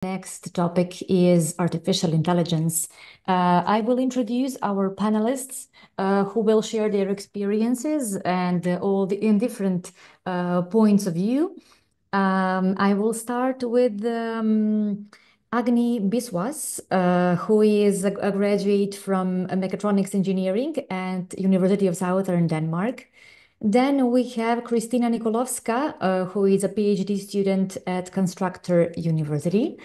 Next topic is artificial intelligence. I will introduce our panelists who will share their experiences and all the in different points of view. I will start with Agni Biswas, who is a graduate from mechatronics engineering at University of Southern Denmark. Then we have Kristina Nikolovska, who is a PhD student at Constructor University.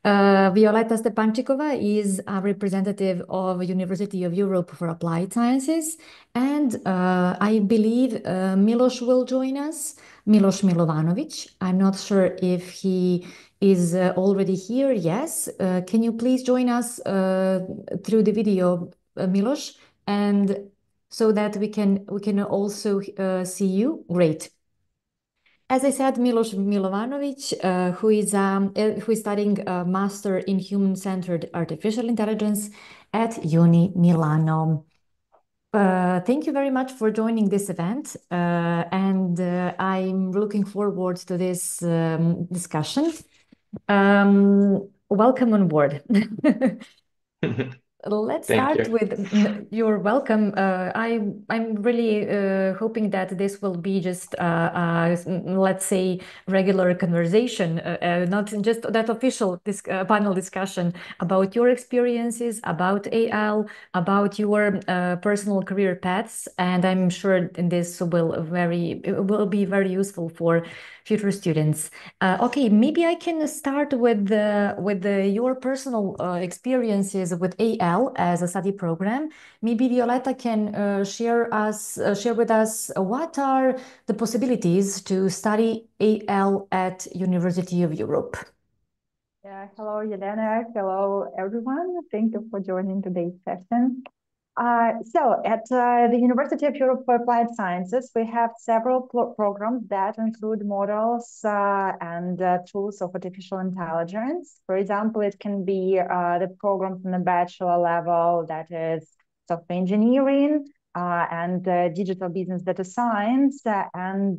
Violeta Stepanchikova is a representative of University of Europe for Applied Sciences. And I believe Milos will join us, Milos Milovanovic. I'm not sure if he is already here. Yes. Can you please join us through the video, Milos? And so that we can also see you. Great. As I said, Milos Milovanovic, who is studying a master in human-centered artificial intelligence at Uni Milano. Thank you very much for joining this event, and I'm looking forward to this discussion. Welcome on board. Let's start with you're welcome. I'm really hoping that this will be just let's say regular conversation, not just that official panel discussion about your experiences, about AL, about your personal career paths, and I'm sure this will be very useful for future students. Okay, maybe I can start with your personal experiences with AL as a study program. Maybe Violeta can share with us what are the possibilities to study AL at University of Europe. Yeah, hello, Yelena. Hello, everyone. Thank you for joining today's session. So at the University of Europe for Applied Sciences, we have several programs that include models and tools of artificial intelligence. For example, it can be the program from the bachelor level that is software engineering and digital business data science. And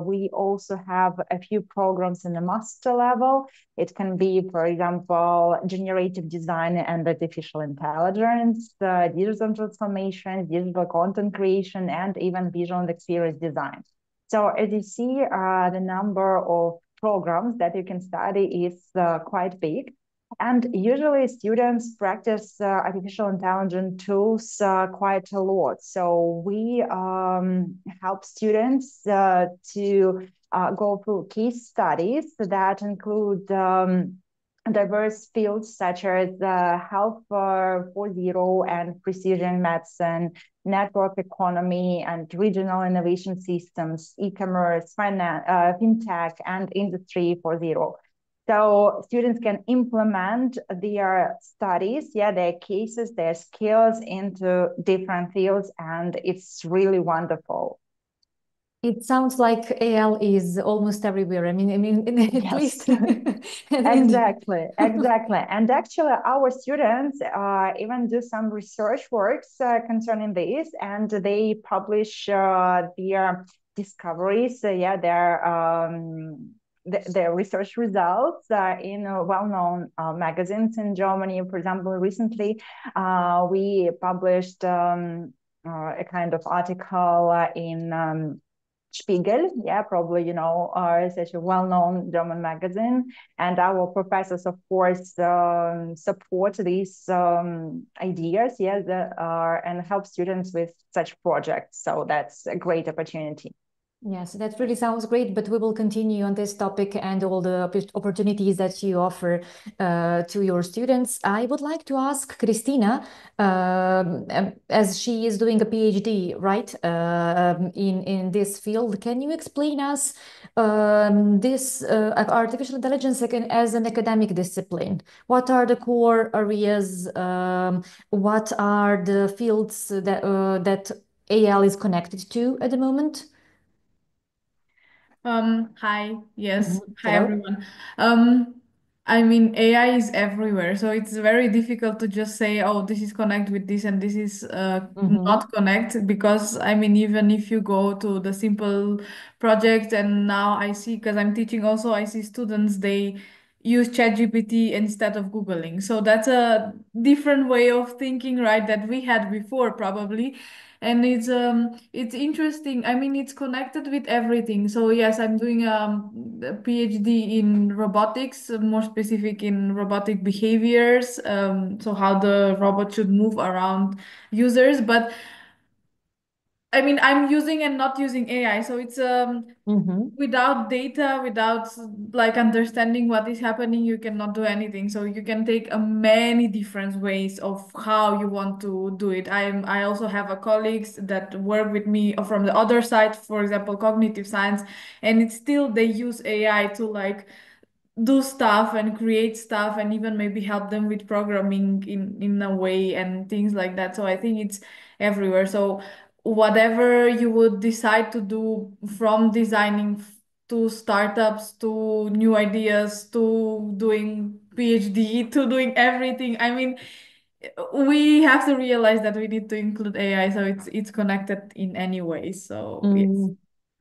we also have a few programs in the master level. It can be, for example, generative design and artificial intelligence, digital transformation, digital content creation, and even visual and experience design. So as you see, the number of programs that you can study is quite big. And usually students practice artificial intelligence tools quite a lot. So we help students to go through case studies that include diverse fields such as health 4.0 and precision medicine, network economy and regional innovation systems, e-commerce, fintech, and industry 4.0. So students can implement their studies, their cases, their skills into different fields, and it's really wonderful. It sounds like AL is almost everywhere. I mean, at yes. least. Exactly. And actually, our students even do some research works concerning this, and they publish their discoveries, their research results in well-known magazines in Germany. For example, recently we published a kind of article in Spiegel, probably, such a well-known German magazine. And our professors, of course, support these ideas, and help students with such projects. So that's a great opportunity. Yes, that really sounds great, but we will continue on this topic and all the opportunities that you offer to your students. I would like to ask Kristina, as she is doing a PhD, right, in this field, can you explain us this artificial intelligence as an academic discipline? What are the core areas? What are the fields that AL is connected to at the moment? Hi, yes. Hi, Hello. everyone. I mean, AI is everywhere, so it's very difficult to just say, oh, this is connect with this and this is not connect, because I mean, even if you go to the simple project, and now I see, because I'm teaching also, I see students, they use ChatGPT instead of Googling. So that's a different way of thinking, right, that we had before probably. And it's interesting. I mean, it's connected with everything. So yes, I'm doing a PhD in robotics, more specific in robotic behaviors. So how the robot should move around users. But I mean, I'm using and not using AI. So it's without data, without like understanding what is happening, you cannot do anything. So you can take a many different ways of how you want to do it. I also have a colleagues that work with me from the other side, for example, cognitive science, and it's still they use AI to like do stuff and create stuff and even maybe help them with programming in a way and things like that. So I think it's everywhere. So whatever you would decide to do, from designing to startups to new ideas to doing PhD to doing everything, I mean, we have to realize that we need to include AI, so it's connected in any way. So yes.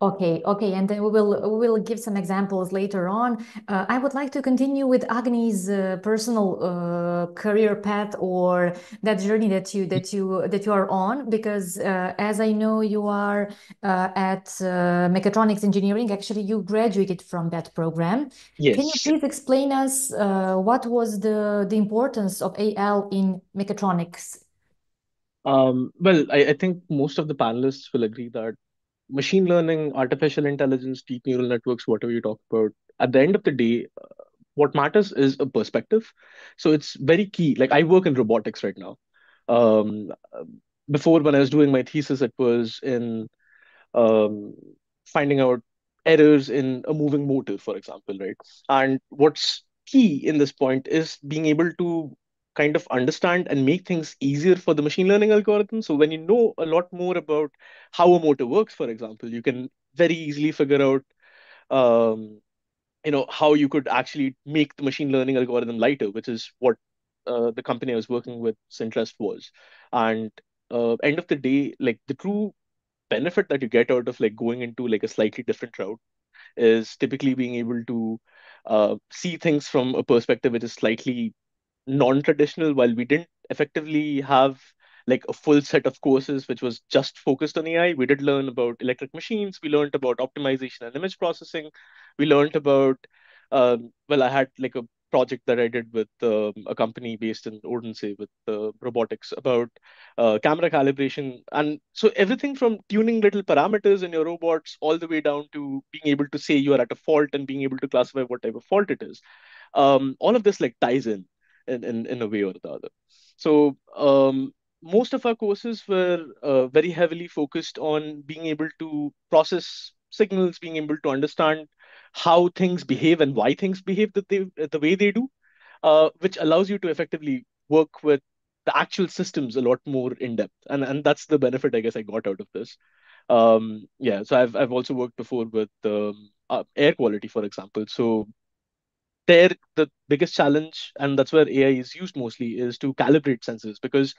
Okay, and then we will give some examples later on. I would like to continue with Agni's personal career path or that journey that you are on, because as I know you are at mechatronics engineering. Actually, you graduated from that program. Can you Yes. please explain us what was the importance of AL in mechatronics? Well, I think most of the panelists will agree that machine learning, artificial intelligence, deep neural networks, whatever you talk about, at the end of the day, what matters is a perspective. So it's very key. Like I work in robotics right now. Um, uh, Before, when I was doing my thesis, it was in um, finding out errors in a moving motor, for example, right? And what's key in this point is being able to kind of understand and make things easier for the machine learning algorithm. So when you know a lot more about how a motor works, for example, you can very easily figure out um, how you could actually make the machine learning algorithm lighter, which is what the company I was working with, Sintrust, was. And end of the day, like the true benefit that you get out of like going into like a slightly different route is typically being able to see things from a perspective which is slightly non-traditional. While we didn't effectively have like a full set of courses which was just focused on AI, we did learn about electric machines, we learned about optimization and image processing, we learned about well, I had like a project that I did with a company based in Odense with robotics about camera calibration. And so everything from tuning little parameters in your robots all the way down to being able to say you are at a fault and being able to classify what type of fault it is. All of this like ties in a way or the other. So most of our courses were very heavily focused on being able to process signals, being able to understand how things behave and why things behave the way they do, which allows you to effectively work with the actual systems a lot more in depth. And that's the benefit I guess I got out of this. Yeah, so I've also worked before with air quality, for example. So there the biggest challenge, and that's where AI is used mostly, is to calibrate sensors, because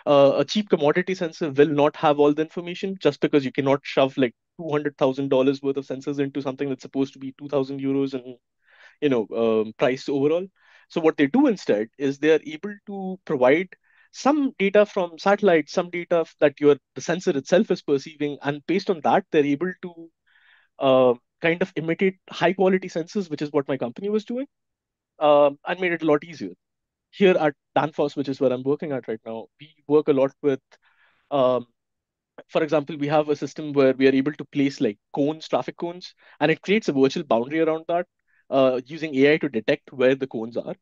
a cheap commodity sensor will not have all the information, just because you cannot shove like $200,000 worth of sensors into something that's supposed to be 2,000 euros and price overall. So what they do instead is they are able to provide some data from satellites, some data that the sensor itself is perceiving, and based on that they're able to kind of imitate high quality sensors, which is what my company was doing, and made it a lot easier. Here at Danfoss, which is where I'm working at right now, we work a lot with, um, for example, we have a system where we are able to place like cones, traffic cones, and it creates a virtual boundary around that using AI to detect where the cones are.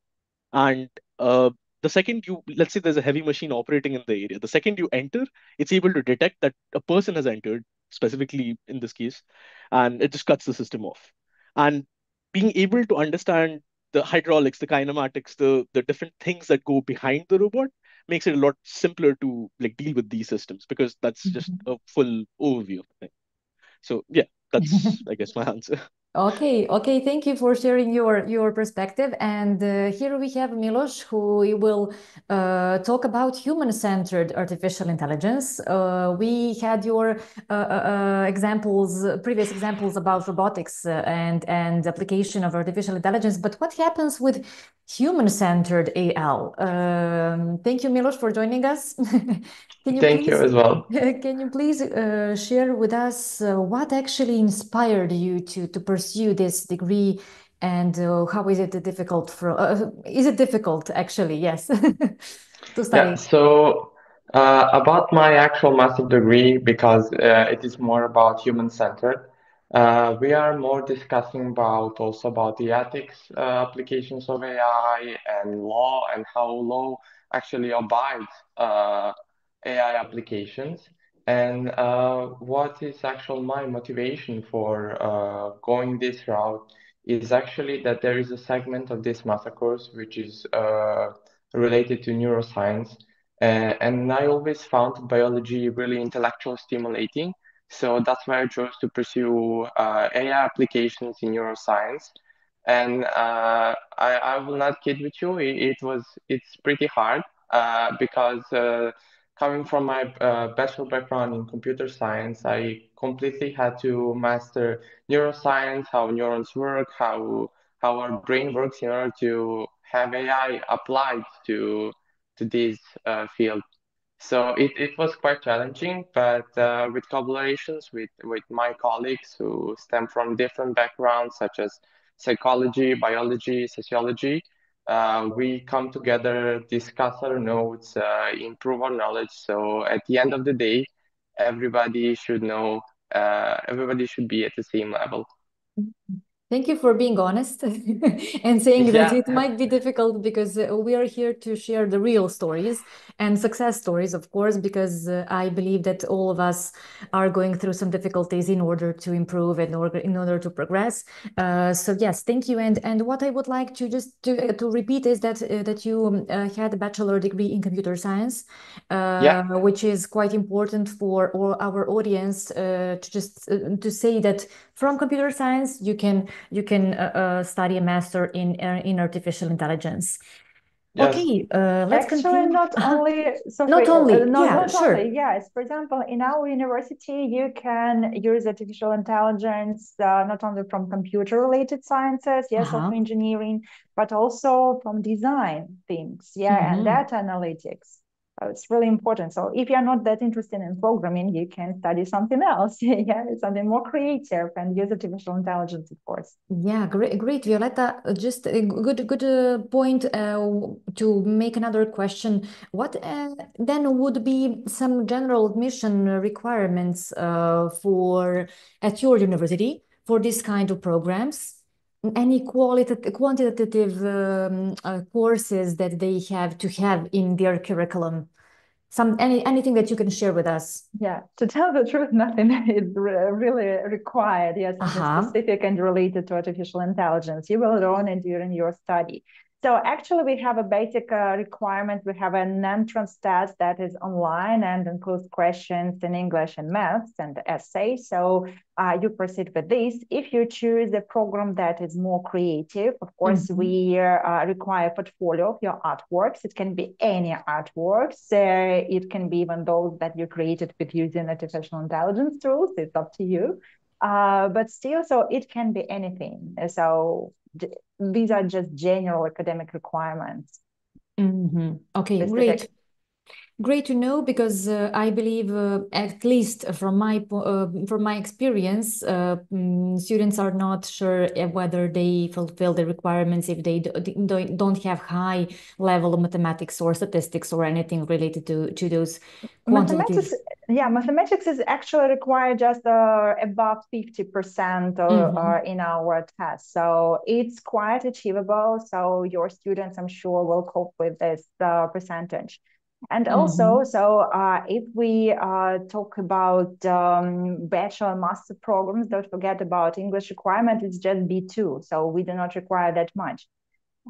And the second let's say there's a heavy machine operating in the area, the second you enter, it's able to detect that a person has entered, specifically in this case, and it just cuts the system off. And being able to understand the hydraulics, the kinematics, the different things that go behind the robot makes it a lot simpler to like deal with these systems, because that's just a full overview of the thing. So yeah, that's I guess my answer. Okay. Thank you for sharing your perspective. And here we have Milos, who will talk about human-centered artificial intelligence. We had your previous examples about robotics and application of artificial intelligence. But what happens with human-centered AL? Thank you, Milos, for joining us. Thank you as well. Can you please share with us what actually inspired you to pursue this degree, and how is it difficult is it difficult actually? Yes, to Yeah, study. so about my actual master degree, because it is more about human-centered, we are more discussing about also about the ethics applications of AI and law and how law actually abides AI applications. And what is actual my motivation for going this route is actually that there is a segment of this master course which is related to neuroscience. And I always found biology really intellectual stimulating. So that's why I chose to pursue AI applications in neuroscience. And I will not kid with you, it's pretty hard because coming from my bachelor background in computer science, I completely had to master neuroscience, how neurons work, how our brain works in order to have AI applied to this field. So it was quite challenging, but with collaborations with my colleagues who stem from different backgrounds, such as psychology, biology, sociology, we come together, discuss our notes, improve our knowledge. So at the end of the day, everybody should know, everybody should be at the same level. Thank you for being honest and saying that Yeah. it might be difficult, because we are here to share the real stories and success stories, of course, because I believe that all of us are going through some difficulties in order to improve and in order to progress. So yes, thank you. And what I would like to just to repeat is that you had a bachelor degree in computer science, Yeah. which is quite important for all our audience, to just to say that from computer science you can study a master in artificial intelligence. Yes. Okay, let's Actually, continue. not only, Not Sophie, only, not, yeah, not sure. only, yes. For example, in our university, you can use artificial intelligence not only from computer-related sciences, yes, of engineering, but also from design things, yeah, and data analytics. So it's really important. So if you're not that interested in programming, you can study something else, yeah, something more creative, and use artificial intelligence, of course. Yeah, great, Violetta. Just a good point to make another question. What then would be some general admission requirements for at your university for this kind of programs? Any quantitative courses that they have to have in their curriculum? Anything that you can share with us? Yeah, to tell the truth, nothing is really required. Yeah, something specific and related to artificial intelligence. You will learn it during your study. So actually, we have a basic requirement. We have an entrance test that is online and includes questions in English and maths and essays. So you proceed with this. If you choose a program that is more creative, of course, we require a portfolio of your artworks. It can be any artworks. It can be even those that you created with using artificial intelligence tools. It's up to you. But still, so it can be anything. So these are just general academic requirements. Okay, Specific. Great to know, because I believe, at least from my experience, students are not sure whether they fulfill the requirements if they don't have high level of mathematics or statistics or anything related to those quantitative. Mathematics is actually required just above 50% in our test. So it's quite achievable. So your students, I'm sure, will cope with this percentage. And also, so if we talk about bachelor and master programs, don't forget about English requirement. It's just B2. So we do not require that much.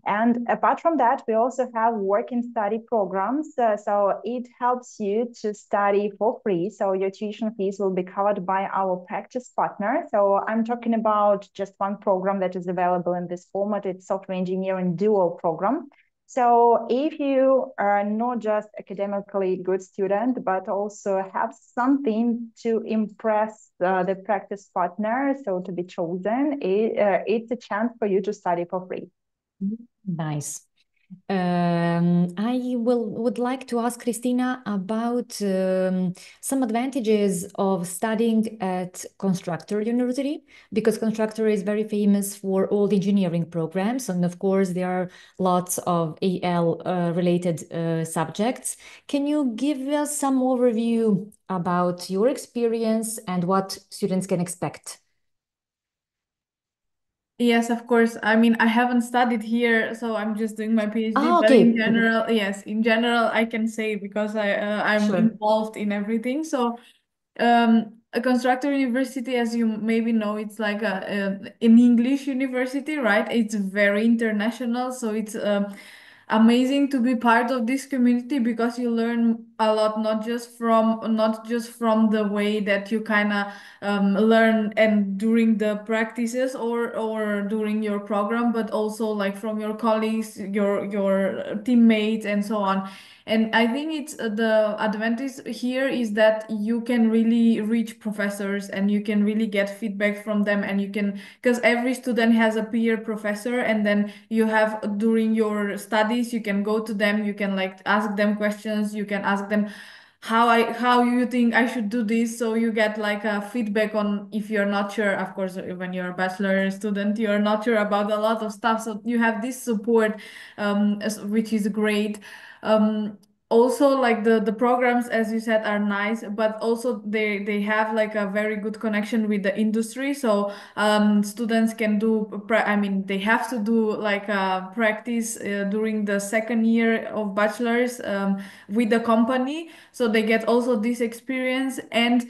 And apart from that, we also have work and study programs. So it helps you to study for free. So your tuition fees will be covered by our practice partner. So I'm talking about just one program that is available in this format. It's software engineering dual program. So if you are not just academically good student, but also have something to impress the practice partner, so to be chosen, it's a chance for you to study for free. Nice. I would like to ask Christina about some advantages of studying at Constructor University, because Constructor is very famous for all the engineering programs, and of course there are lots of AL related subjects. Can you give us some overview about your experience and what students can expect? Yes, of course. I mean, I haven't studied here, so I'm just doing my PhD. Ah, But okay. in general, yes, in general, I can say because I'm Sure. involved in everything. So, a Constructor University, as you maybe know, it's like an English university, right? It's very international, so it's amazing to be part of this community because you learn a lot, not just from the way that you kind of learn and during the practices or during your program, but also like from your colleagues, your teammates, and so on. And I think it's the advantage here is that you can really reach professors and you can really get feedback from them, and you can, because every student has a peer professor, and then you have during your studies, you can go to them, you can like ask them questions, you can ask them how you think I should do this, so you get like a feedback on if you're not sure. Of course, when you're a bachelor student, you're not sure about a lot of stuff, so you have this support, which is great. Also, like the programs, as you said, are nice, but also they have like a very good connection with the industry. So students can do I mean, they have to do like a practice during the second year of bachelor's with the company, so they get also this experience. And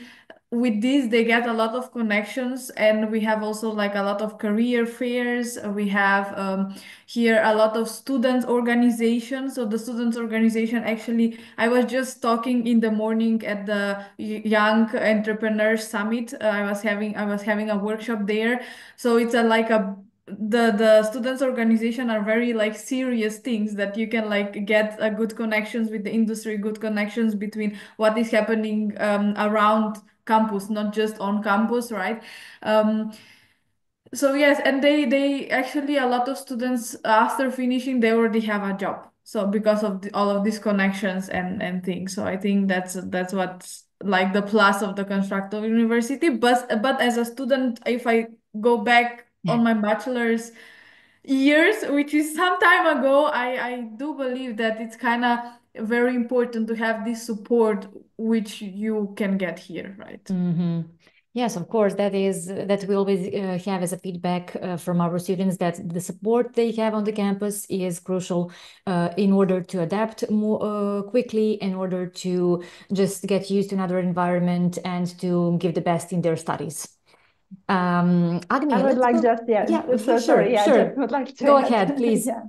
with this they get a lot of connections, and we have also like a lot of career fairs. We have here a lot of students organization. So the students organization, actually, I was just talking in the morning at the Young Entrepreneurs Summit. I was having a workshop there. So it's the students organization are very like serious things that you can like get good connections with the industry, good connections between what is happening around campus, not just on campus, right? So yes, and they actually, a lot of students after finishing, they already have a job. So because of all of these connections and things. So I think that's what's like the plus of the Constructor University. But as a student, if I go back on my bachelor's years, which is some time ago, I do believe that it's kind of very important to have this support which you can get here, right? Mm-hmm. Yes, of course, that we always have as a feedback from our students, that the support they have on the campus is crucial in order to adapt more quickly, in order to just get used to another environment and to give the best in their studies. Agni, I would let's like go. just, yeah, Yeah, so sure, sorry, yeah, sure. just would like to Go add. ahead, please. Yeah.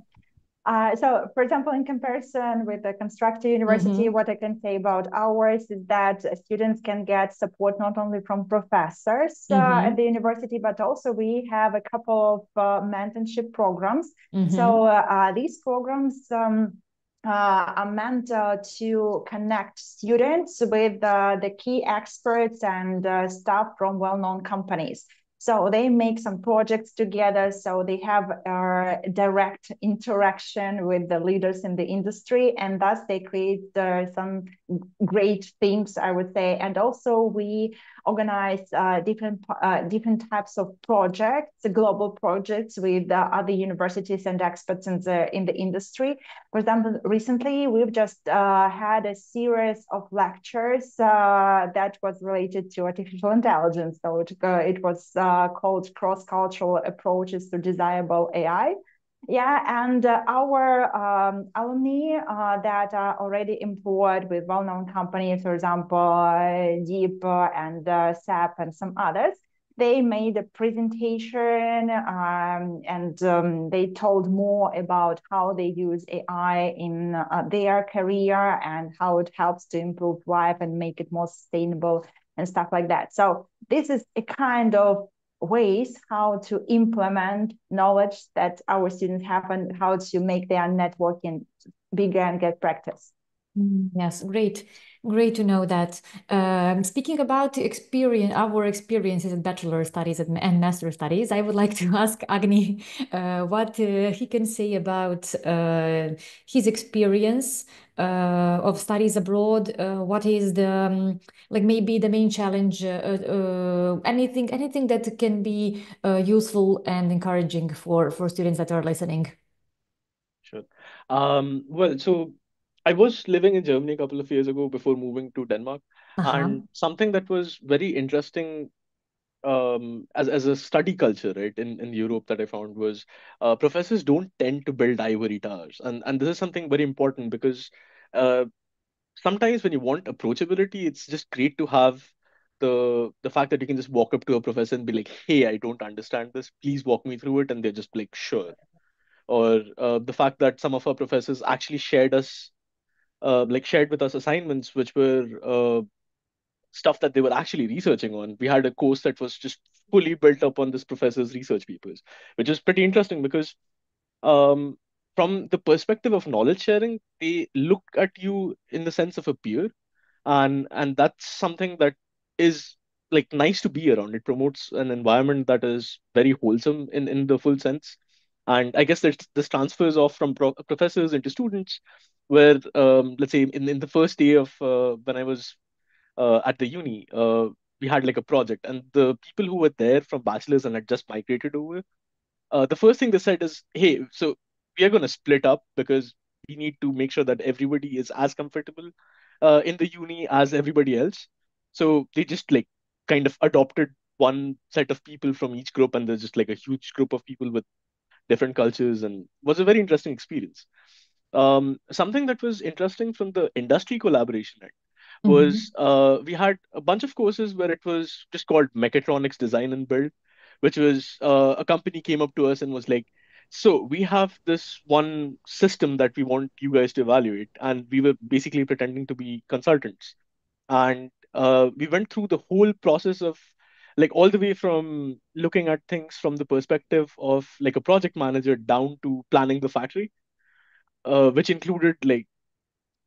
So, for example, in comparison with the Constructor University, what I can say about ours is that students can get support not only from professors at the university, but also we have a couple of mentorship programs. So these programs are meant to connect students with the key experts and staff from well-known companies. So they make some projects together. So they have direct interaction with the leaders in the industry, and thus they create some great things, I would say. And also we organize different types of projects, global projects with other universities and experts in the industry. For example, recently we've just had a series of lectures that was related to artificial intelligence. So it was called Cross-Cultural Approaches to Desirable AI. Yeah, and our alumni that are already employed with well-known companies, for example, Deep and SAP and some others, they made a presentation and they told more about how they use AI in their career and how it helps to improve life and make it more sustainable and stuff like that. So this is a kind of ways how to implement knowledge that our students have and how to make their networking bigger and get practice. Yes, great to know that. Speaking about our experiences in bachelor studies and master studies, I would like to ask Agni what he can say about his experience of studies abroad. What is the like maybe the main challenge? Anything that can be useful and encouraging for students that are listening. Sure. Well, so I was living in Germany a couple of years ago before moving to Denmark, and something that was very interesting as a study culture, right, in Europe that I found was professors don't tend to build ivory towers, and this is something very important because uh, sometimes when you want approachability, it's just great to have the fact that you can just walk up to a professor and be like, "Hey, I don't understand this. Please walk me through it," and they're just like, "Sure." Or the fact that some of our professors actually shared with us assignments which were stuff that they were actually researching on. We had a course that was just fully built up on this professor's research papers, which is pretty interesting because um, from the perspective of knowledge sharing, they look at you in the sense of a peer, and that's something that is like nice to be around. It promotes an environment that is very wholesome in the full sense. And I guess that this transfers off from professors into students, where let's say in the first day of when I was at the uni, we had like a project, and the people who were there from bachelors and had just migrated over, the first thing they said is, "Hey, so we are going to split up because we need to make sure that everybody is as comfortable in the uni as everybody else." So they just like kind of adopted one set of people from each group, and there's just like a huge group of people with different cultures, and was a very interesting experience. Something that was interesting from the industry collaboration end was we had a bunch of courses where it was just called mechatronics design and build, which was a company came up to us and was like, "So we have this one system that we want you guys to evaluate," and we were basically pretending to be consultants, and we went through the whole process of like all the way from looking at things from the perspective of like a project manager down to planning the factory, which included like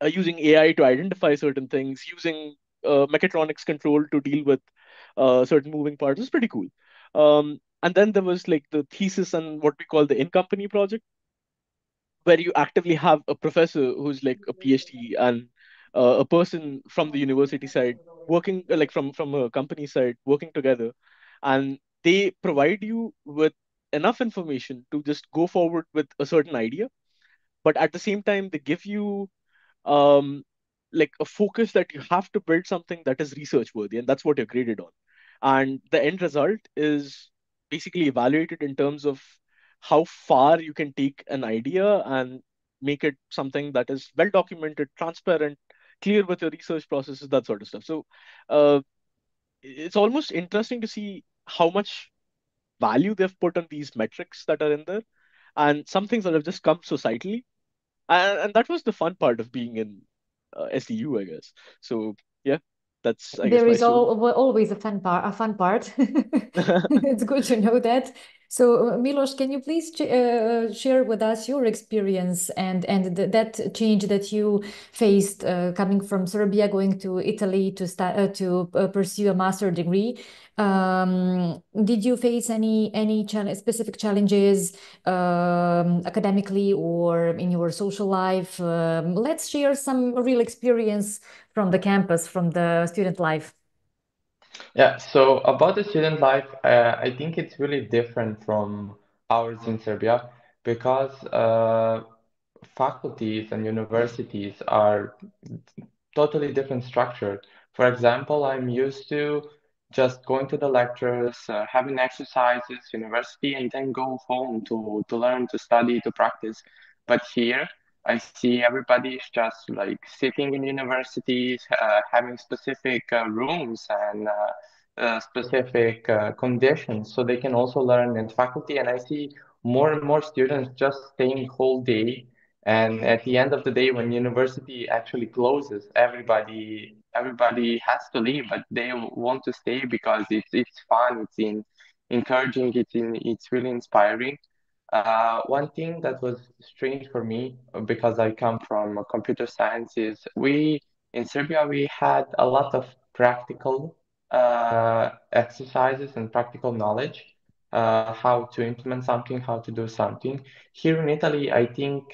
using AI to identify certain things, using mechatronics control to deal with certain moving parts. It's pretty cool. And then there was like the thesis and what we call the in-company project, where you actively have a professor who's like a PhD and a person from the university side working like from a company side working together, and they provide you with enough information to just go forward with a certain idea, but at the same time they give you um, like a focus that you have to build something that is research worthy, and that's what you're graded on. And the end result is basically evaluated in terms of how far you can take an idea and make it something that is well documented, transparent, clear with your research processes, that sort of stuff. So uh, it's almost interesting to see how much value they've put on these metrics that are in there, and some things that have just come societally, and that was the fun part of being in SDU, I guess. So yeah, that's I guess There my is story. always a fun part. It's good to know that. So, Milos, can you please share with us your experience and that change that you faced coming from Serbia, going to Italy to pursue a master degree? Did you face any specific challenges academically or in your social life? Let's share some real experience from the campus, from the student life. Yeah, so about the student life, I think it's really different from ours in Serbia because faculties and universities are totally different structure. For example, I'm used to just going to the lectures, having exercises, university, and then go home to learn, to study, to practice. But here, I see everybody is just like sitting in universities, having specific rooms and specific conditions, so they can also learn in faculty. And I see more and more students just staying whole day. And at the end of the day, when university actually closes, everybody has to leave, but they want to stay because it's fun, encouraging, it's really inspiring. One thing that was strange for me, because I come from computer science, is we in Serbia we had a lot of practical exercises and practical knowledge, how to implement something, how to do something. Here in Italy, I think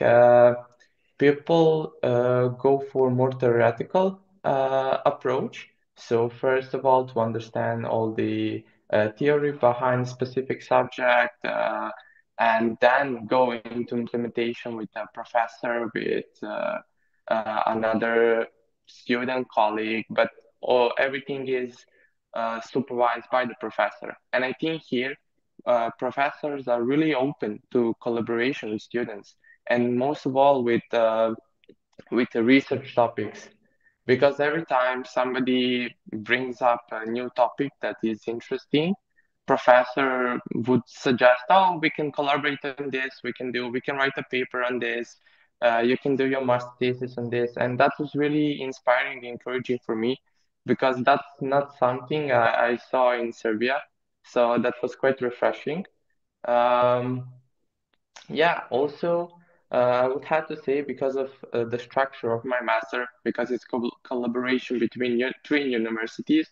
people go for more theoretical approach. So first of all, to understand all the theory behind specific subject, and then go into implementation with a professor, with another student colleague, but everything is supervised by the professor. And I think here, professors are really open to collaboration with students, and most of all with the research topics. Because every time somebody brings up a new topic that is interesting, professor would suggest, oh, we can collaborate on this, we can write a paper on this, you can do your master thesis on this. And that was really inspiring, encouraging for me, because that's not something I saw in Serbia. So that was quite refreshing. Um, yeah, also, I would have to say because of the structure of my master, because it's collaboration between three universities,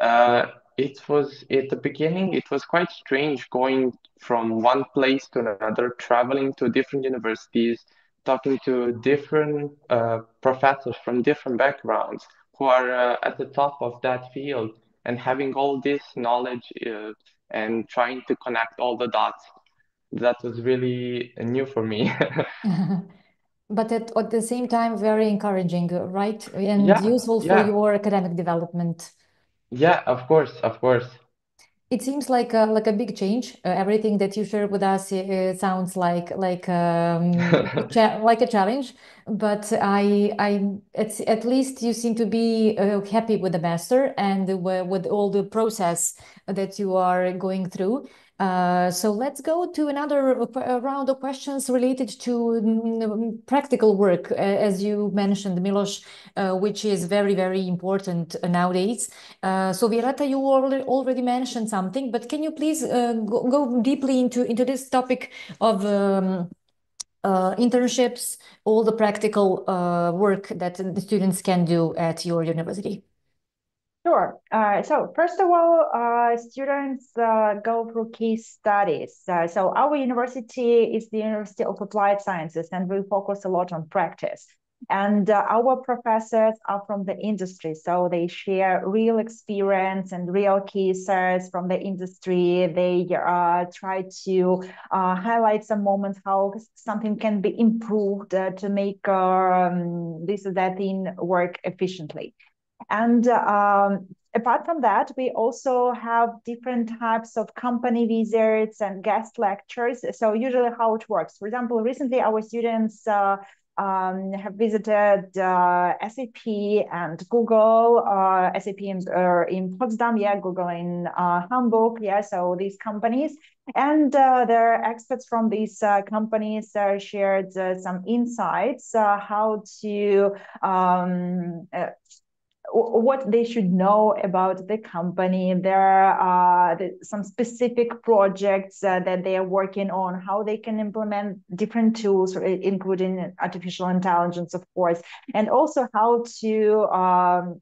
uh, it was at the beginning, it was quite strange going from one place to another, traveling to different universities, talking to different professors from different backgrounds who are at the top of that field, and having all this knowledge and trying to connect all the dots. That was really new for me. But at the same time, very encouraging, right? And Yeah, useful for yeah, your academic development. yeah, of course, of course. It seems like a big change. Everything that you shared with us sounds like a challenge. But it's at least you seem to be happy with the master and with all the process that you are going through. So let's go to another round of questions related to practical work, as you mentioned, Milos, which is very, very important nowadays. So Violetta, you already mentioned something, but can you please go deeply into this topic of internships, all the practical work that the students can do at your university? Sure. So first of all, students go through case studies. So our university is the University of Applied Sciences, and we focus a lot on practice. And our professors are from the industry, so they share real experience and real cases from the industry. They try to highlight some moments how something can be improved to make this or that thing work efficiently. And apart from that, we also have different types of company visits and guest lectures. So usually how it works. For example, recently our students have visited SAP and Google, SAP in Potsdam, yeah, Google in Hamburg, yeah, so these companies. And their experts from these companies shared some insights how to what they should know about the company. There are some specific projects that they are working on, how they can implement different tools, including artificial intelligence, of course, and also how to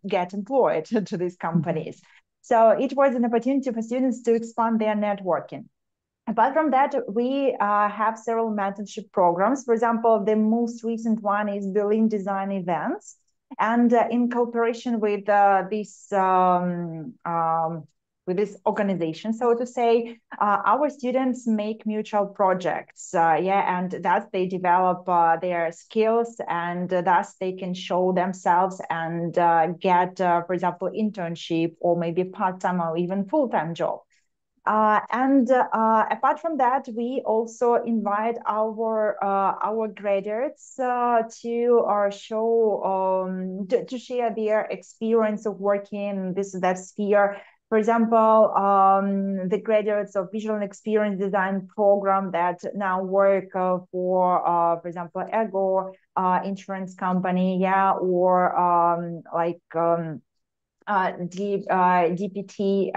get employed to these companies. So it was an opportunity for students to expand their networking. Apart from that, we have several mentorship programs. For example, the most recent one is Berlin Design Events. And in cooperation with this organization, so to say, our students make mutual projects, yeah, and thus they develop their skills, and thus they can show themselves and get, for example, internship or maybe part-time or even full-time job. And apart from that, we also invite our graduates to show to share their experience of working in that sphere For example, the graduates of visual and experience design program that now work for example, Ego insurance company, yeah, or GPT.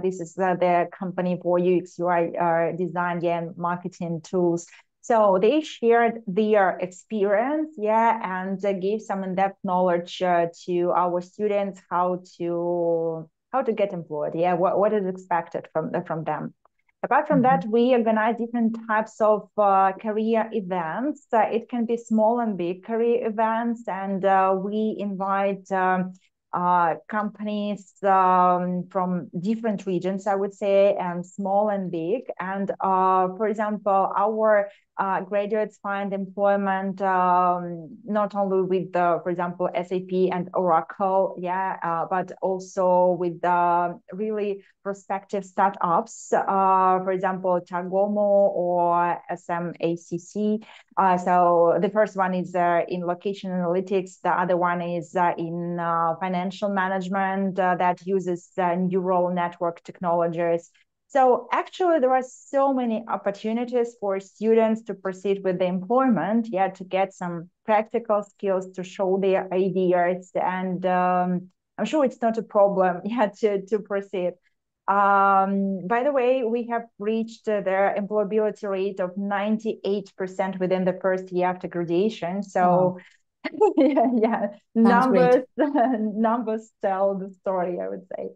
This is the company for UX UI design and marketing tools. So they shared their experience, yeah, and gave some in-depth knowledge to our students how to get employed, yeah, what is expected from them. Apart from that, we organize different types of career events. It can be small and big career events, and we invite companies from different regions, I would say, and small and big. And for example, our graduates find employment not only with for example, SAP and Oracle, yeah, but also with really prospective startups, for example, Tagomo or SMACC. So the first one is in location analytics. The other one is in financial management that uses neural network technologies. So actually, there are so many opportunities for students to proceed with the employment, yeah, to get some practical skills, to show their ideas, and I'm sure it's not a problem, yeah, to proceed. By the way, we have reached their employability rate of 98% within the first year after graduation. So, yeah, numbers tell the story, I would say.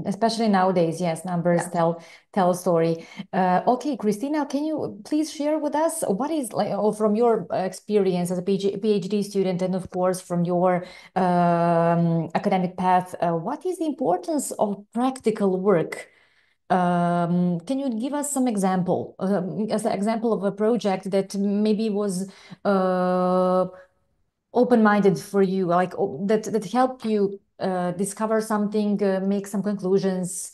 Especially nowadays, yes, numbers tell a story. Okay, Christina, can you please share with us what is like, from your experience as a PhD student, and of course from your academic path, what is the importance of practical work? Can you give us some example, as an example of a project that maybe was open-minded for you, like that helped you discover something, make some conclusions,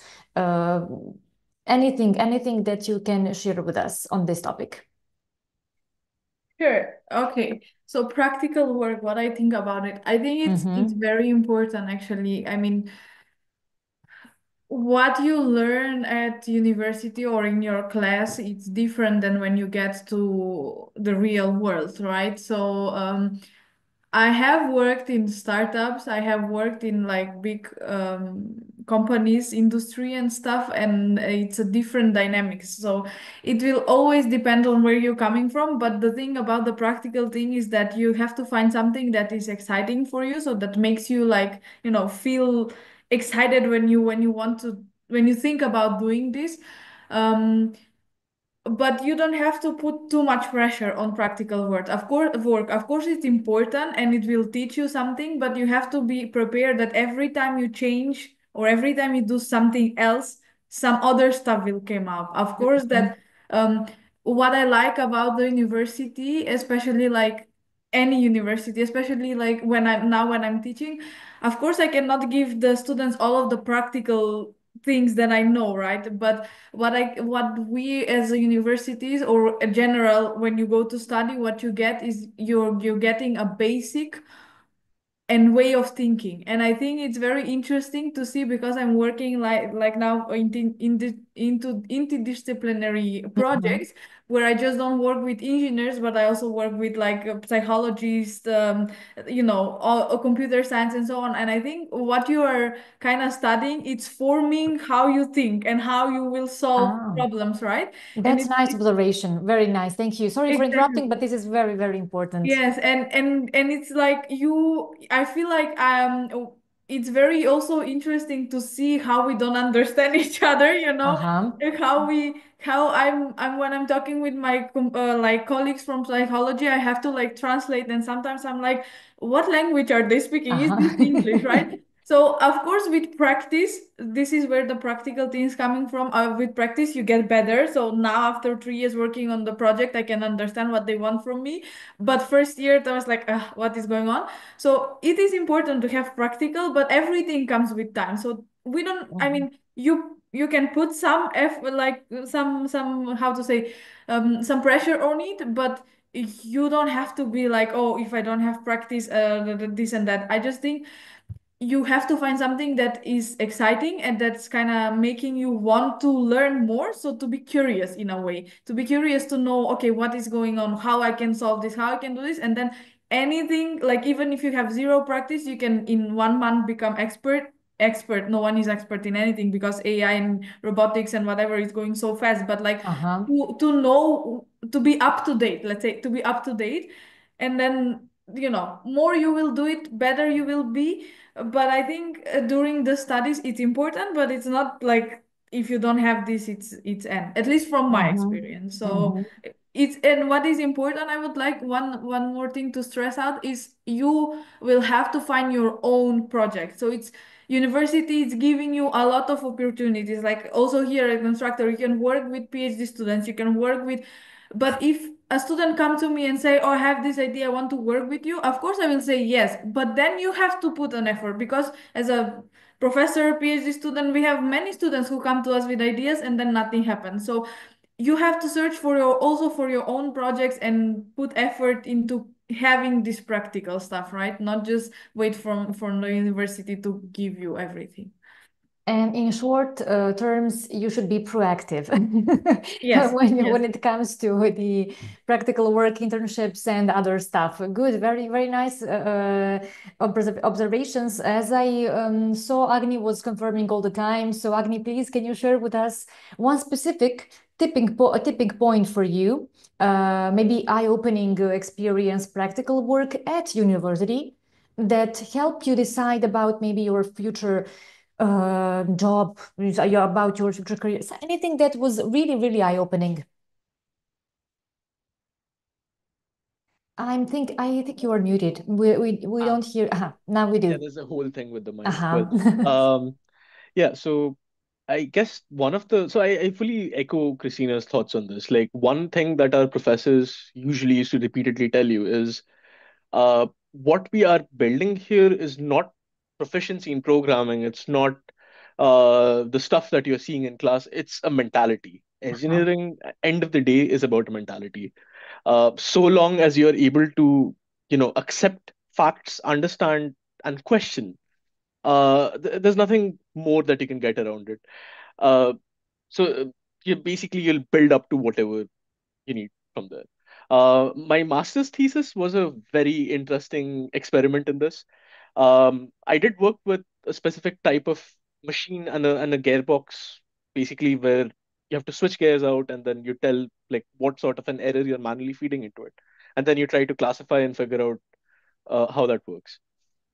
anything that you can share with us on this topic? Sure. Okay. So practical work, what I think about it, I think it's very important actually. I mean, what you learn at university or in your class, it's different than when you get to the real world, right? So I have worked in startups. I have worked in like big companies, industry and stuff, and it's a different dynamics. So it will always depend on where you're coming from. But the thing about the practical thing is that you have to find something that is exciting for you, so that makes you like, you know, feel excited when you when you think about doing this. But you don't have to put too much pressure on practical work. Of course, it's important and it will teach you something, but you have to be prepared that every time you change or every time you do something else, some other stuff will come up. Of course, that what I like about the university, especially like any university, especially like when I'm teaching, of course, I cannot give the students all of the practical things that I know, right? But what we as a universities or a general, when you go to study, what you get is you're getting a basic and way of thinking. And I think it's very interesting to see, because I'm working like now into interdisciplinary projects where I just don't work with engineers, but I also work with like psychologists, you know, all computer science and so on. And I think what you are kind of studying, it's forming how you think and how you will solve problems, right? That's nice observation. Very nice. Thank you. Sorry for interrupting, but this is very, very important. Yes, and it's like I feel like it's very also interesting to see how we don't understand each other, you know, like how I'm when I'm talking with my like colleagues from psychology, I have to like translate, and sometimes I'm like, what language are they speaking? Is this English, right? So of course, with practice, this is where the practical things coming from. With practice, you get better. So now after 3 years working on the project, I can understand what they want from me. But first year, I was like, what is going on? So it is important to have practical, but everything comes with time. So we don't. I mean, you can put some like some how to say some pressure on it, but you don't have to be like, oh, if I don't have practice, this and that. I just think you have to find something that is exciting and that's kind of making you want to learn more. So to be curious in a way, to be curious to know, okay, what is going on, how I can solve this, how I can do this. And then anything, like even if you have zero practice, you can in 1 month become expert. No one is expert in anything because AI and robotics and whatever is going so fast. But like to know, to be up to date, let's say, to be up to date. And then, more you will do it, better you will be. But I think during the studies it's important, but it's not like if you don't have this, it's end. At least from my experience. So it's, and what is important, I would like one more thing to stress out is you will have to find your own project. So it's university is giving you a lot of opportunities. Like also here at Constructor, you can work with PhD students, you can work with, but if a student come to me and say, oh, I have this idea, I want to work with you, of course I will say yes, but then you have to put an effort, because as a professor, PhD student, we have many students who come to us with ideas and then nothing happens. So you have to search for your own projects and put effort into having this practical stuff, right? Not just wait from the university to give you everything. And in short terms, you should be proactive Yes, when it comes to the practical work, internships, and other stuff. Good, very, very nice observations. As I saw, Agni was confirming all the time. So Agni, please, can you share with us one specific tipping point for you, maybe eye-opening experience, practical work at university that helped you decide about maybe your future job, about your future career, anything that was really, really eye-opening? I think you are muted. We don't hear. Now we do. Yeah, there's a whole thing with the mic. Uh-huh. Yeah, so I guess I fully echo Christina's thoughts on this. Like one thing that our professors usually used to repeatedly tell you is what we are building here is not proficiency in programming. It's not the stuff that you're seeing in class. It's a mentality. Engineering, end of the day, is about a mentality. So long as you're able to, accept facts, understand, and question, there's nothing more that you can get around it. Uh, so you'll build up to whatever you need from there. My master's thesis was a very interesting experiment in this. I did work with a specific type of machine and a gearbox, basically where you have to switch gears out and then you tell like what sort of an error you're manually feeding into it, and then you try to classify and figure out how that works.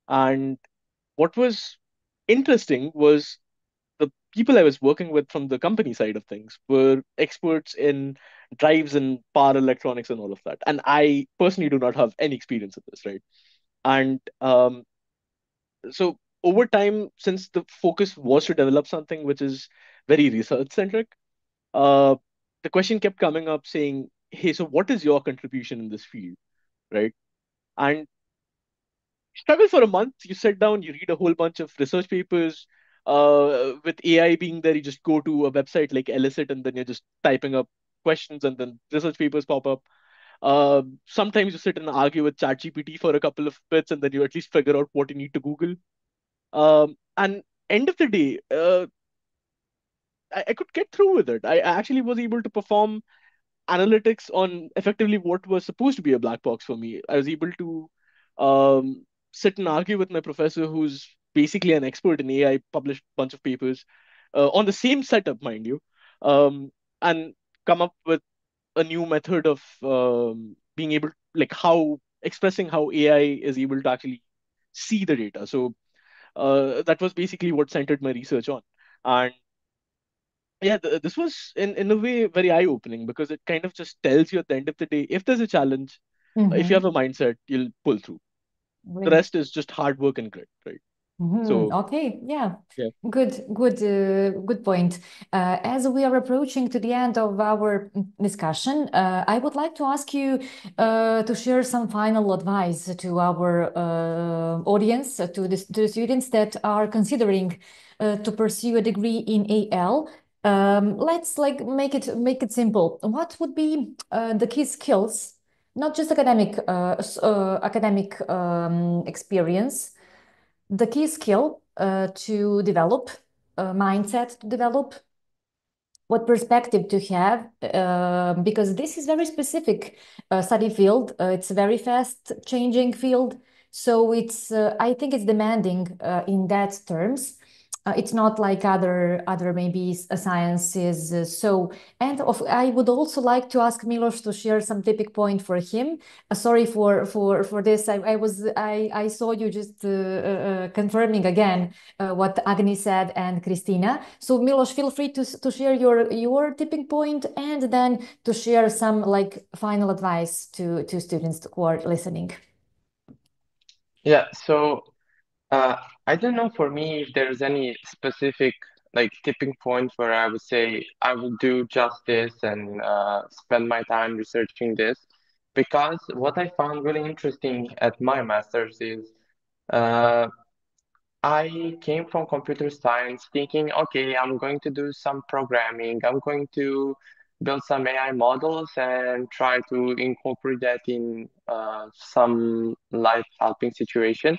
And what was interesting was the people I was working with from the company side of things were experts in drives and power electronics and all of that. And I personally do not have any experience in this, right? And so over time, since the focus was to develop something which is very research centric, uh, the question kept coming up saying, hey, so what is your contribution in this field, right? And struggle for a month. You sit down, you read a whole bunch of research papers. With AI being there, you just go to a website like Elicit, and then you're just typing up questions, and then research papers pop up. Sometimes you sit and argue with ChatGPT for a couple of bits, and then you at least figure out what you need to Google. And end of the day, I could get through with it. I actually was able to perform analytics on effectively what was supposed to be a black box for me. I was able to sit and argue with my professor, who's basically an expert in AI, published a bunch of papers on the same setup, mind you, and come up with a new method of being able, like how expressing how AI is able to actually see the data. So that was basically what centered my research on. And yeah, this was in a way very eye-opening because it kind of just tells you at the end of the day, if there's a challenge, if you have a mindset, you'll pull through. The Great. rest is just hard work and grit, right? So Okay, yeah. yeah. Good point. As we are approaching to the end of our discussion, I would like to ask you to share some final advice to our audience, to the students that are considering to pursue a degree in AL. Let's like make it simple. What would be the key skills, not just academic experience, the key skill to develop, mindset to develop, what perspective to have, because this is very specific study field. It's a very fast changing field. So I think it's demanding in that terms. It's not like other maybe sciences. I would also like to ask Milos to share some typic point for him. Sorry for this. I saw you just confirming again what Agni said and Christina. So Milos, feel free to share your tipping point and then to share some like final advice to students who are listening. Yeah, so I don't know for me if there's any specific like tipping point where I would say I will do just this and spend my time researching this, because what I found really interesting at my master's is uh, I came from computer science thinking, okay, I'm going to do some programming, I'm going to build some AI models and try to incorporate that in some life helping situation.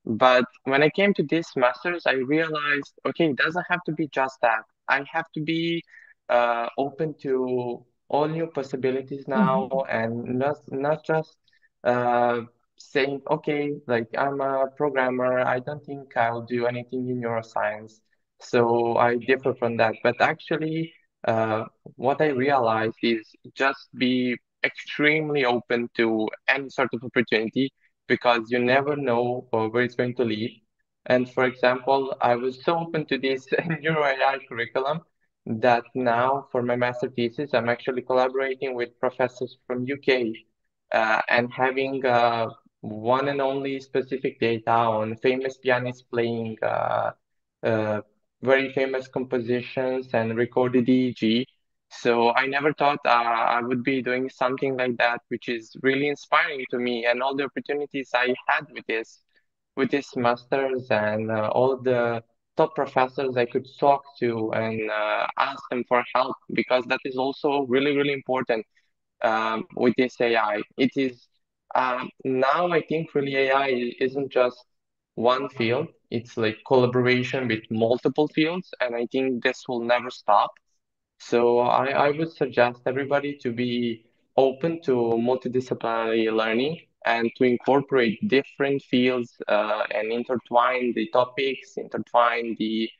But when I came to this master's, I realized, okay, it doesn't have to be just that. I have to be open to all new possibilities now, and not just uh, saying, okay, like I'm a programmer, I don't think I'll do anything in neuroscience. So I differ from that. But actually, what I realized is just be extremely open to any sort of opportunity, because you never know where it's going to lead. And for example, I was so open to this neuro AI curriculum that now for my master thesis, I'm actually collaborating with professors from UK and having one and only specific data on famous pianists playing uh, very famous compositions and recorded EEG. So I never thought I would be doing something like that, which is really inspiring to me, and all the opportunities I had with this masters and all the top professors I could talk to and ask them for help, because that is also really, really important with this AI. It is now I think really AI isn't just one field. It's like collaboration with multiple fields, and I think this will never stop. So I would suggest everybody to be open to multidisciplinary learning and to incorporate different fields and intertwine the topics, intertwine the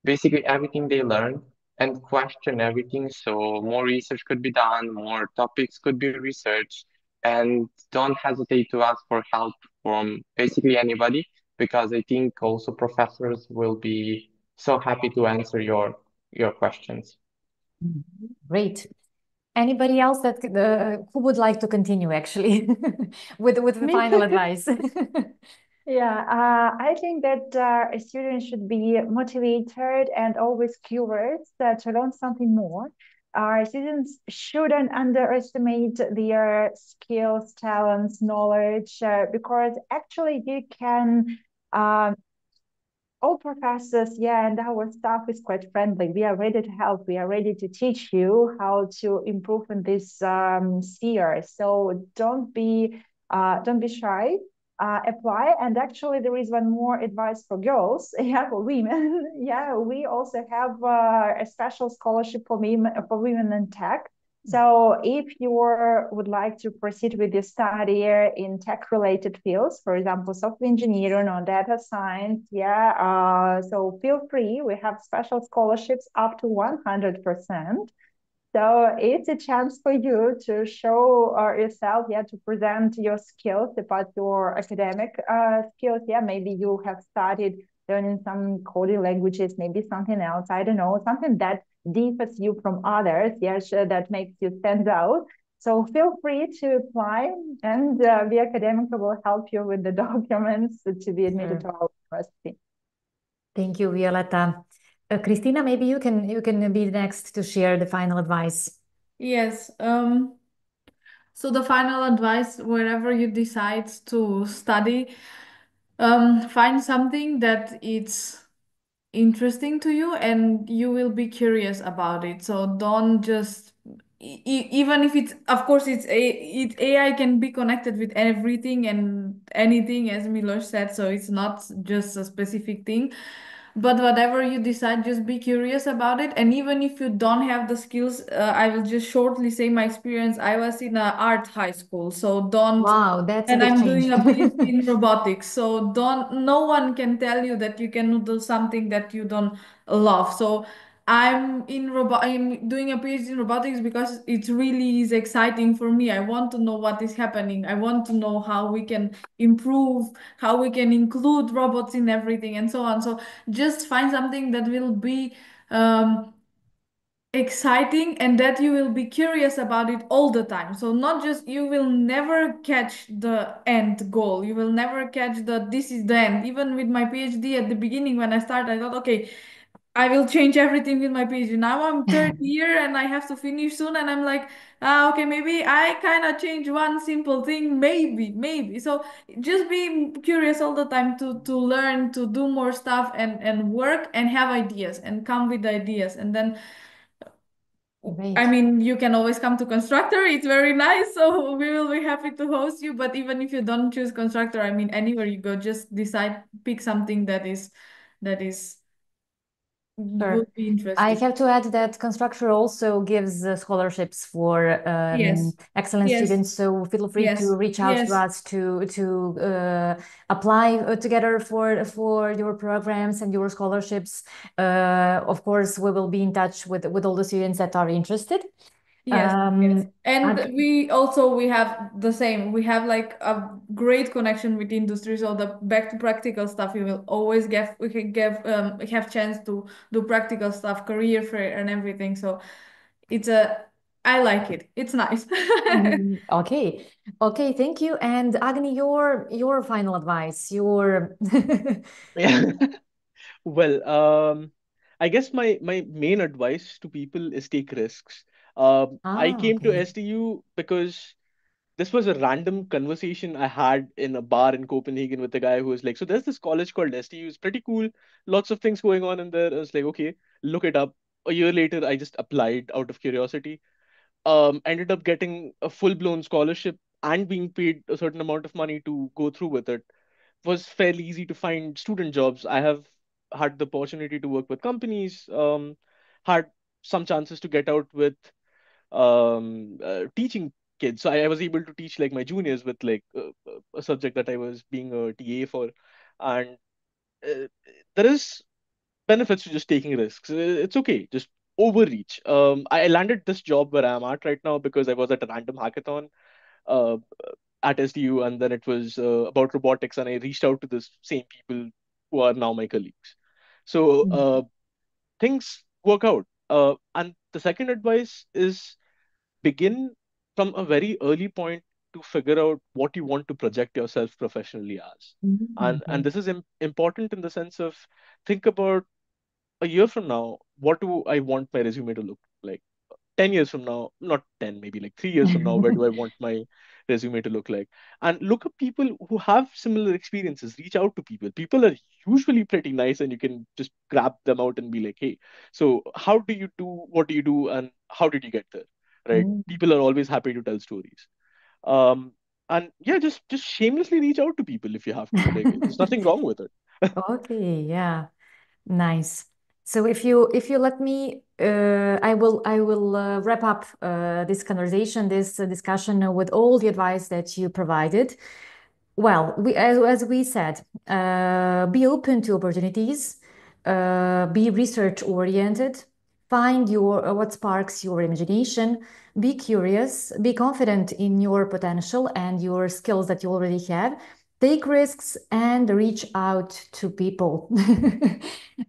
basically everything they learn, and question everything. So more research could be done, more topics could be researched, and don't hesitate to ask for help from basically anybody, because I think also professors will be so happy to answer your questions. Great. Anybody else that who would like to continue actually with the Me. final advice? Yeah, I think that a student should be motivated and always curious to learn something more. Students shouldn't underestimate their skills, talents, knowledge, because actually you can all professors, yeah, and our staff is quite friendly. We are ready to help. We are ready to teach you how to improve in this sphere. So don't be shy. Apply. And actually, there is one more advice for girls. Yeah, for women. Yeah, we also have a special scholarship for women in tech. So if you would like to proceed with your study in tech-related fields, for example, software engineering or data science, yeah, so feel free. We have special scholarships up to 100%. So it's a chance for you to show yourself, yeah, to present your skills about your academic skills. Yeah, maybe you have started learning some coding languages, maybe something else. I don't know, something that differs you from others. Yeah, sure, that makes you stand out. So feel free to apply, and the academic will help you with the documents to be admitted to our university. Thank you, Violeta. Christina, maybe you can be next to share the final advice. Yes. So the final advice, wherever you decide to study, find something that it's interesting to you and you will be curious about it. So don't just even if it's, of course, AI can be connected with everything and anything, as Milos said, so it's not just a specific thing. But whatever you decide, just be curious about it. And even if you don't have the skills, I will just shortly say my experience. I was in a art high school, so don't. Wow, that's a And big I'm change. doing a PhD in robotics, so don't. No one can tell you that you can do something that you don't love. So I'm doing a PhD in robotics because it really is exciting for me. I want to know what is happening. I want to know how we can improve, how we can include robots in everything, and so on. So just find something that will be exciting and that you will be curious about it all the time. So not just, you will never catch the end goal. You will never catch the this is the end. Even with my PhD at the beginning, when I started, I thought, okay, I will change everything with my PhD. Now I'm third year and I have to finish soon, and I'm like, okay, maybe I kind of change one simple thing, maybe. So just be curious all the time to learn, to do more stuff, and work and have ideas and come with ideas. And then, I Great. mean, you can always come to Constructor. It's very nice. So we will be happy to host you. But even if you don't choose Constructor, I mean, anywhere you go, just decide, pick something that is will Sure. be I interesting. have to add that Constructor also gives scholarships for Yes, excellent yes, students. So feel free to yes, reach out to yes, us to apply together for your programs and your scholarships. Of course, we will be in touch with all the students that are interested. yes, yes. And Ag- we have the same. We have like a great connection with industry. So the back to practical stuff, you will always get, we can give have chance to do practical stuff, career fair and everything. So it's a, I like it. It's nice. Okay. Okay, thank you. And Agni, your final advice, your Yeah. Well, I guess my main advice to people is take risks. I came to okay. STU because this was a random conversation I had in a bar in Copenhagen with a guy who was like, "So there's this college called STU. It's pretty cool. Lots of things going on in there." I was like, "Okay, look it up." A year later, I just applied out of curiosity. Ended up getting a full-blown scholarship and being paid a certain amount of money to go through with it. Was fairly easy to find student jobs. I have had the opportunity to work with companies, had some chances to get out with teaching kids. So I was able to teach like my juniors with like a subject that I was being a TA for. And uh, there is benefits to just taking risks. It's okay, just overreach. I landed this job where I'm at right now because I was at a random hackathon uh, at SDU, and then it was about robotics, and I reached out to the same people who are now my colleagues. So things work out. And the second advice is begin from a very early point to figure out what you want to project yourself professionally as. And Okay. this is important in the sense of think about a year from now, what do I want my resume to look like? 10 years from now, not 10, maybe like 3 years from now, where do I want my resume to look like? And look up people who have similar experiences, reach out to people. People are usually pretty nice, and you can just grab them out and be like, hey, so how do you do what do you do, and how did you get there? Right? Mm, People are always happy to tell stories. Um, and yeah, just shamelessly reach out to people if you have to. Like, there's nothing wrong with it. okay, yeah. Nice. So if you let me, I will wrap up this conversation, this discussion with all the advice that you provided. Well, as we said, be open to opportunities, be research oriented, find your what sparks your imagination, be curious, be confident in your potential and your skills that you already have. Take risks and reach out to people.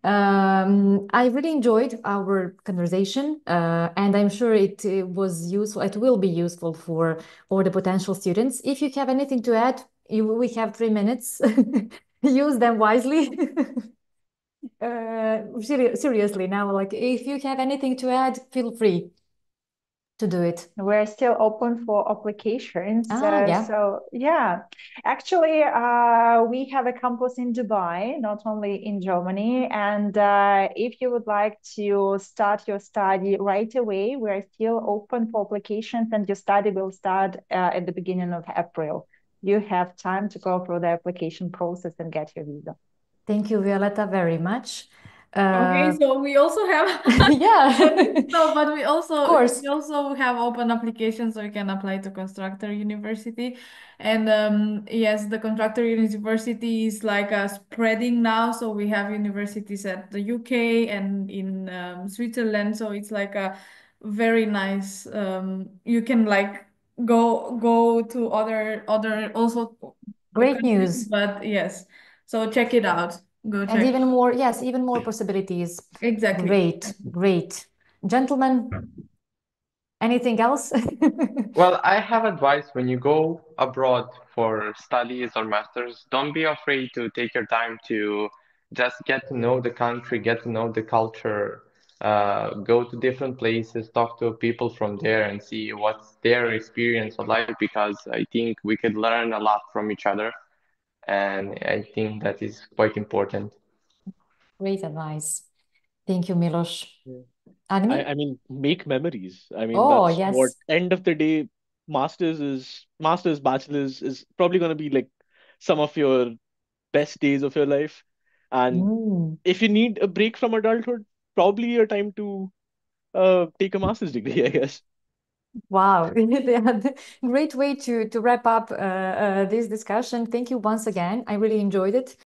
I really enjoyed our conversation, and I'm sure it was useful. It will be useful for all the potential students. If you have anything to add, we have 3 minutes. Use them wisely. Seriously, now, like if you have anything to add, feel free to do it? We're still open for applications. Yeah. So yeah, actually, we have a campus in Dubai, not only in Germany. And if you would like to start your study right away, we're still open for applications, and your study will start at the beginning of April. You have time to go through the application process and get your visa. Thank you, Violetta, very much. Okay, so we also have yeah. no, but we Of course. also have open applications, so you can apply to Constructor University. And yes, the Constructor University is like spreading now. So we have universities at the UK and in Switzerland. So it's like a very nice. You can like go to other also Great countries, news. but yes. So check it out. Go check. And even more, yes, even more possibilities. Exactly. Great, great. Gentlemen, anything else? Well, I have advice when you go abroad for studies or masters, don't be afraid to take your time to just get to know the country, get to know the culture, go to different places, talk to people from there and see what's their experience of life, because I think we could learn a lot from each other. And I think that is quite important. Great advice. Thank you, Milos. Yeah. Agni? I mean, make memories. I mean, Oh, that's what yes. end of the day, masters, bachelors is probably going to be like some of your best days of your life. And Mm. if you need a break from adulthood, probably your time to take a master's degree, I guess. Wow. Yeah, great way to wrap up this discussion. Thank you once again. I really enjoyed it.